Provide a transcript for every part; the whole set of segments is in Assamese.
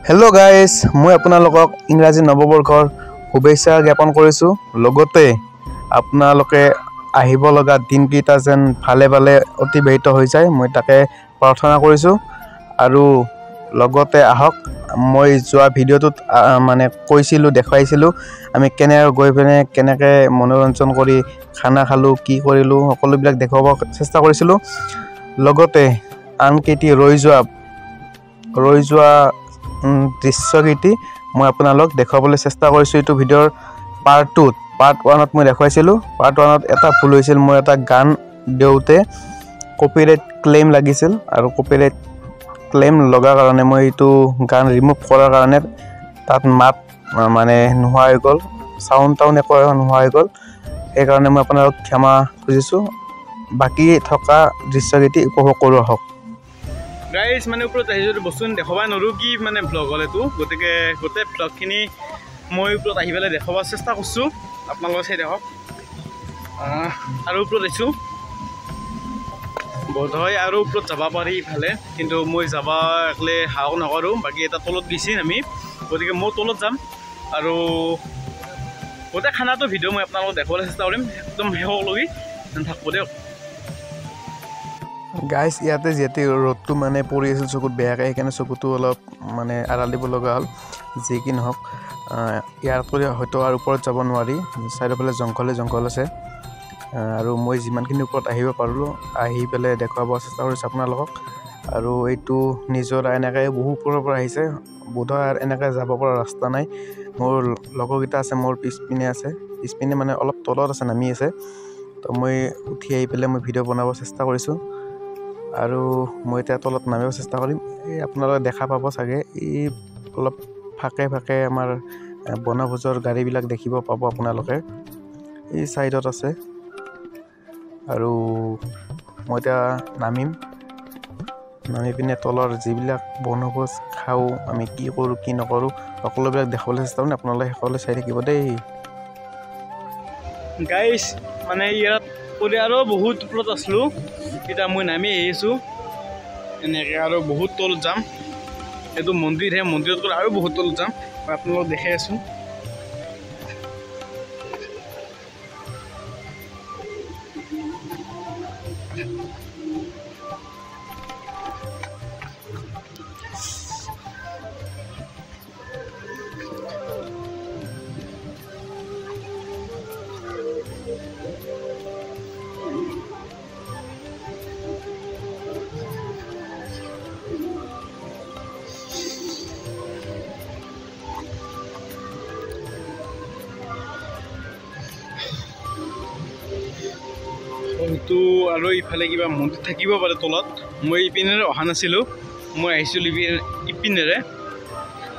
হেল্ল' গাইজ, মই আপোনালোকক ইংৰাজী নৱবৰ্ষৰ শুভেচ্ছা জ্ঞাপন কৰিছোঁ। লগতে আপোনালোকে আহিব লগা দিনকেইটা যেন ভালে ভালে অতিবাহিত হৈ যায়, মই তাকে প্ৰাৰ্থনা কৰিছোঁ। আৰু লগতে আহক, মই যোৱা ভিডিঅ'টোত কৈছিলোঁ, দেখুৱাইছিলোঁ আমি কেনেকৈ গৈ পিনে কেনেকৈ মনোৰঞ্জন কৰি খানা খালোঁ, কি কৰিলোঁ, সকলোবিলাক দেখুৱাব চেষ্টা কৰিছিলোঁ। লগতে আনকেইটি ৰৈ যোৱা দৃশ্যকেইটি মই আপোনালোক দেখুৱাবলৈ চেষ্টা কৰিছোঁ। এইটো ভিডিঅ'ৰ পাৰ্ট 1ত মই দেখুৱাইছিলোঁ। পাৰ্ট 1ত এটা ভুল হৈছিল, মোৰ এটা গান দিওঁতে কপিৰাইট ক্লেইম লাগিছিল, আৰু কপিৰাইট ক্লেইম লগাৰ কাৰণে মই এইটো গান ৰিমুভ কৰাৰ কাৰণে তাত মাত নোহোৱা হৈ গ'ল, চাউণ্ড একো নোহোৱা হৈ গ'ল। সেইকাৰণে মই আপোনালোক ক্ষমা খুজিছোঁ। বাকী থকা দৃশ্যকেইটি উপভোগ কৰোঁ আহক। গাইজ ওপৰত আহিছোঁ, বস্তু দেখাবই নোৱাৰোঁ, কি ভ্লগ হ'ল এইটো। গতিকে গোটেই ভ্লগখিনি মই ওপৰত আহি পেলাই দেখাব চেষ্টা কৰিছোঁ, আপোনালোকে চাই দেখক। আৰু ওপৰত আহিছোঁ, বোধ হয় আৰু ওপৰত যাব পাৰি ইফালে, কিন্তু মই যাব একলে সাহস নকৰোঁ। বাকী এটা তলত গৈছে আমি, গতিকে মই তলত যাম আৰু গোটেই খানাটো ভিডিঅ' মই আপোনালোকক দেখাবলৈ চেষ্টা কৰিম, একদম শেষলৈকে থাকিব দিয়ক। গাইজ, ইয়াতে যিহেতু ৰ'দটো পৰি আছিল চকুত বেয়াকৈ, সেইকাৰণে চকুটো অলপ আড়াল দিব লগা হ'ল। যি কি নহওক, ইয়াৰ পৰা হয়তো আৰু ওপৰত যাব নোৱাৰি, চাৰিওফালে জংঘল আছে। আৰু মই যিমানখিনি ওপৰত আহিব পাৰিলোঁ, আহি পেলাই দেখুৱাব চেষ্টা কৰিছোঁ আপোনালোকক। আৰু এইটো নিজৰা এনেকৈ বহু ওপৰৰ পৰা আহিছে, বোধহয় আৰু এনেকৈ যাব পৰা ৰাস্তা নাই। মোৰ লগৰকেইটা আছে, মোৰ পিছপিনে অলপ তলত আছে, নামি আছে। তো মই উঠি আহি পেলাই মই ভিডিঅ' বনাব চেষ্টা কৰিছোঁ। আৰু মই এতিয়া তলত নামিব চেষ্টা কৰিম। এই আপোনালোকে দেখা পাব চাগে, এই অলপ ফাকে আমাৰ বনভোজৰ গাড়ীবিলাক দেখিব পাব আপোনালোকে, এই ছাইডত আছে। আৰু মই এতিয়া নামি পিনে তলৰ যিবিলাক বনভোজ খাওঁ, আমি কি কৰোঁ কি নকৰোঁ, সকলোবিলাক দেখাবলৈ চেষ্টা কৰিম। আপোনালোকে সকলোৱে চাই থাকিব দেই। গাইজ ইয়াত কৰি আৰু বহুত ওপৰত আছিলোঁ, এতিয়া মই নামি আহিছোঁ এনেকৈ, আৰু বহুত তলত যাম। এইটো মন্দিৰহে, মন্দিৰত কৰি আৰু বহুত তলত যাম, মই আপোনালোকক দেখাই আছোঁ। হয়তো আৰু ইফালে কিবা মন্দিৰ থাকিব পাৰে তলত, মই ইপিনেৰে অহা নাছিলোঁ, মই আহিছিলোঁ ইপিনেৰে,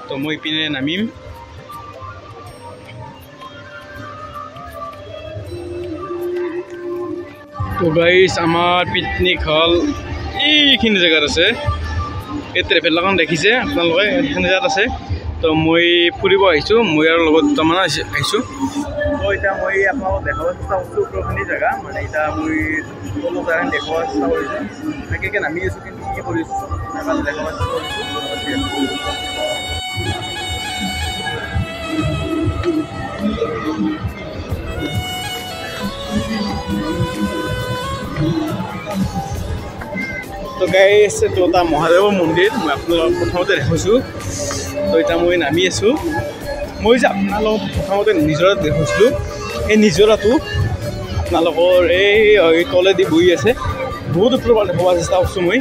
তো মই ইপিনে নামিম। তো গাইজ, আমাৰ পিকনিক হ'ল এইখিনি জেগাত আছে, এই ট্ৰেভেলাৰখন দেখিছে আপোনালোকে, এইখিনি জেগাত আছে। তো মই ফুৰিব আহিছোঁ, মই আৰু লগত দুটামান আহিছোঁ। তো এতিয়া মই আপোনালোকক দেখাব চেষ্টা কৰিছোঁ ওপৰখিনি জেগা, এতিয়া মই সকলো জেগা দেখাব চেষ্টা কৰিছোঁ। এনেকৈ নামি আছোঁ, কিন্তু কি কৰিছোঁ দেখাব চেষ্টা কৰিছোঁ। তো গাইজ, এইটো এটা মহাদেৱৰ মন্দিৰ, মই আপোনালোকক প্ৰথমতে দেখাইছোঁ। তো এতিয়া মই নামি আছোঁ, মই যে আপোনালোকক প্ৰথমতে নিজৰাত দেখাইছিলোঁ, এই নিজৰাটো আপোনালোকৰ এই তলেদি বহি আছে, বহুত ওপৰৰ পৰা দেখাব চেষ্টা কৰিছোঁ মই।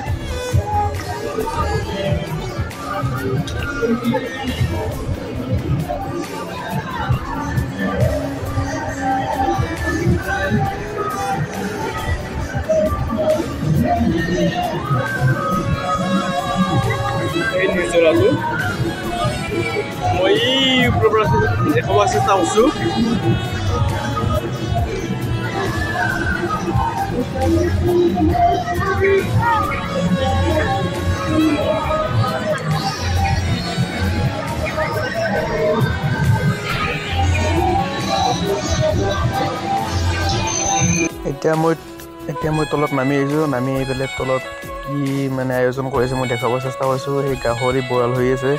এই নিজৰাটো মই ওপৰৰ পৰা দেখাব চেষ্টা কৰিছোঁ। এতিয়া মই তলত নামি আহিছোঁ, নামি আহি পেলাই তলত কি আয়োজন কৰিছে মই দেখাব চেষ্টা কৰিছোঁ। এই গাহৰি বইল হৈ আছে,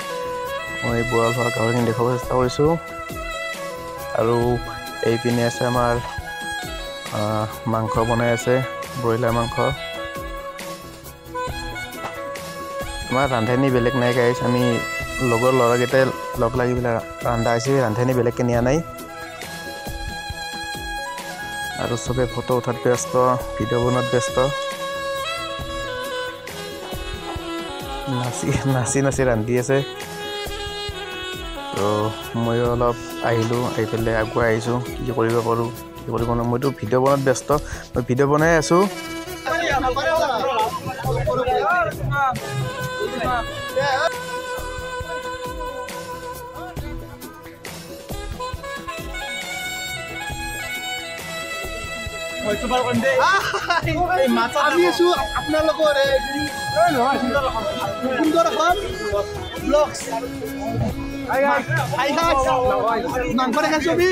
মই বইল হোৱা গাহৰিখিনি দেখাব চেষ্টা কৰিছোঁ। আৰু এইপিনে আছে আমাৰ মাংস বনাই আছে, ব্ৰইলাৰ মাংস। আমাৰ ৰান্ধনি বেলেগ নাই গাইছ, আমি লগৰ ল'ৰাকেইটাই লগ লাগি পেলাই ৰন্ধা হৈছে, ৰান্ধনি বেলেগকৈ নিয়া নাই। আৰু চবে ফটো উঠাত ব্যস্ত, ভিডিঅ' বনোৱাত ব্যস্ত। নাচি নাচি ৰান্ধি আছে। তো ময়ো অলপ আহিলোঁ, আহি পেলাই আগুৱাই আহিছোঁ, কি কৰিব পাৰোঁ কি কৰিব নোৱাৰোঁ। মইতো ভিডিঅ' বনোৱাত ব্যস্ত, মই ভিডিঅ' বনাই আছোঁ। আমি আছো আপোনালোকৰ সুন্দৰ এখন ব্লগছ মাংস দেখাইছো আমি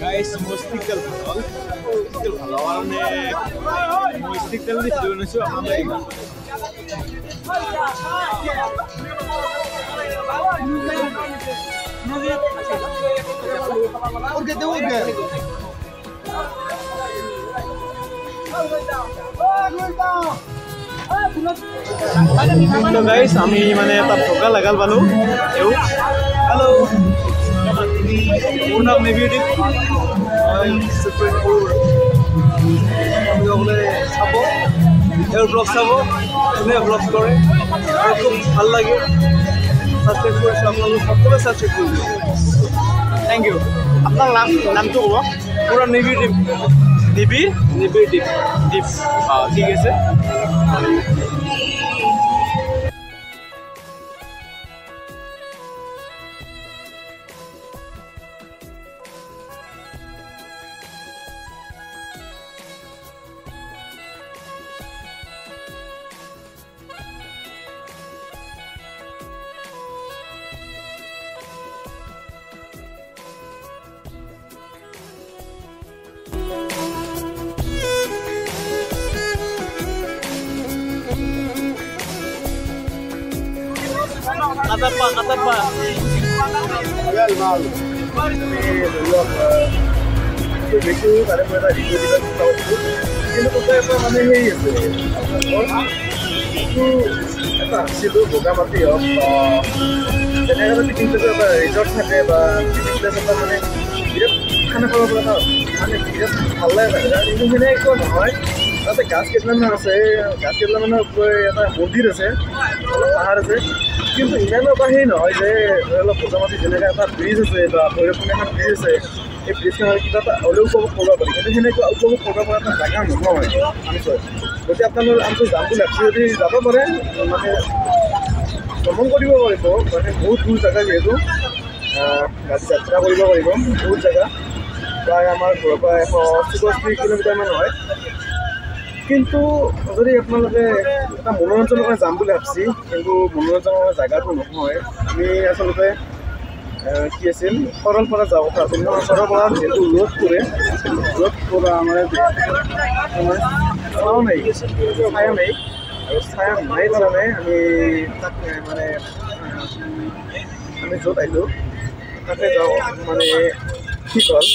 Guys, mustikel halal. Mustikel halal ne. Mustikel di Indonesia apa ini? So guys, আমি মানে এটা ভোকা লাগাল পালো। Halo. মোৰ নাম নেভিউদ্দিন। মই সুপ্ৰিমপুৰ আপোনালোকে চাব, তেওঁৰ ব্লগ চাব, কোনে ব্লগ কৰে আৰু খুব ভাল লাগে। ছাবস্ক্ৰাইব কৰিছোঁ, আপোনালোক সকলোৱে ছাবস্ক্ৰাইব কৰিব। Thank you. আপোনাৰ নামটো ক'ব? মোৰ নাম নেভিউদ্দিন। নেভিউদ্দিন দীপ। ঠিক আছে। Kata Pak. Jual mal. Begitu ada mereka di kita tahu itu. Ini tuh saya mana ini ya? Itu apa? Situ bukan mati ya. Jadi kalau bikin itu apa? Resort saja, bah. Bikin itu apa mana? Dia karena kalau berapa? Mana dia halal ya? Ini mana itu নহয়. তাতে গাছ কেইটামান আছে, গাছ কেইটামানৰ এটা মন্দিৰ আছে, অলপ পাহাৰ আছে, কিন্তু ইমানো এটা সেই নহয় যে অলপ ভোগামাটি যেনেকৈ এটা ব্ৰিজ আছে বা ভৈৰৱকুণ্ড এখন ব্ৰিজ আছে, এই ব্ৰিজখনৰ কিবা এটা হ'লেও উপভোগ কৰিব পাৰি, কিন্তু সেনেকুৱা উপভোগ কৰিব পৰা এটা জেগা নহয় নিশ্চয়। গতিকে আপোনালোক আমি যাম বুলি ভাবিছোঁ যদি যাব পাৰে, মানে ভ্ৰমণ কৰিব পাৰিব, মানে বহুত দূৰ জেগা যিহেতু যাত্ৰা কৰিব পাৰিব, বহুত জেগা প্ৰায় আমাৰ ঘৰৰ পৰা 164 কিলোমিটাৰমান হয়। কিন্তু যদি আপোনালোকে এটা মনোৰঞ্জনৰ কাৰণে যাম বুলি ভাবিছে, কিন্তু মনোৰঞ্জনৰ জেগাটো নহয়, আমি আচলতে কি আছিল সৰলপাৰা যাব কথা আছিল। সৰলপাৰা যিহেতু ৰ'দ পৰে, ৰ'দ পৰা আমাৰ ছায়া নাই, আৰু ছায়া নাই কাৰণে আমি তাক মানে আমি য'ত আহিলোঁ তাতে যাওঁ, মানে ঠিক হ'ল।